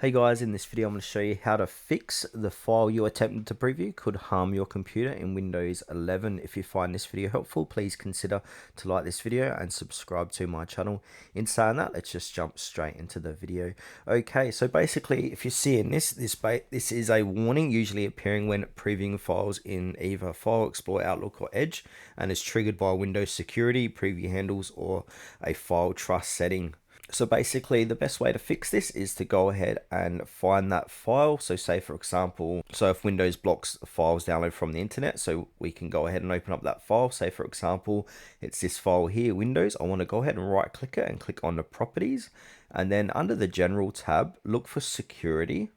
Hey guys, in this video I'm going to show you how to fix the file you attempted to preview could harm your computer in Windows 11. If you find this video helpful, please consider to like this video and subscribe to my channel. In saying that, let's just jump straight into the video. Okay, so basically if you're seeing this is a warning usually appearing when previewing files in either File Explorer, Outlook or Edge, and is triggered by Windows security, preview handles or a file trust setting. So basically the best way to fix this is to go ahead and find that file. So say for example, so if Windows blocks files download from the internet, so we can go ahead and open up that file. Say for example, it's this file here, Windows. I want to go ahead and right click it and click on the properties. And then under the general tab, look for security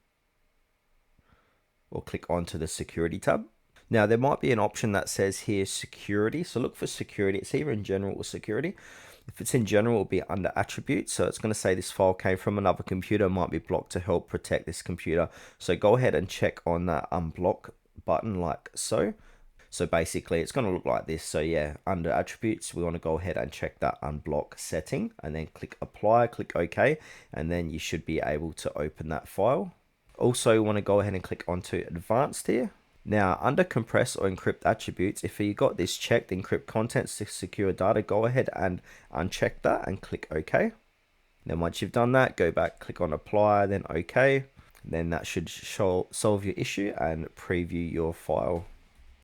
or click onto the security tab. Now there might be an option that says here security. So look for security. It's either in general or security. If it's in general, it'll be under attributes. So it's going to say this file came from another computer, might be blocked to help protect this computer. So go ahead and check on that unblock button like so. So basically it's going to look like this. So yeah, under attributes, we want to go ahead and check that unblock setting and then click apply, click OK, and then you should be able to open that file. Also, you want to go ahead and click onto advanced here. Now, under compress or encrypt attributes, if you got this checked, encrypt contents to secure data, go ahead and uncheck that and click OK. Then once you've done that, go back, click on apply, then OK. Then that should solve your issue and preview your file.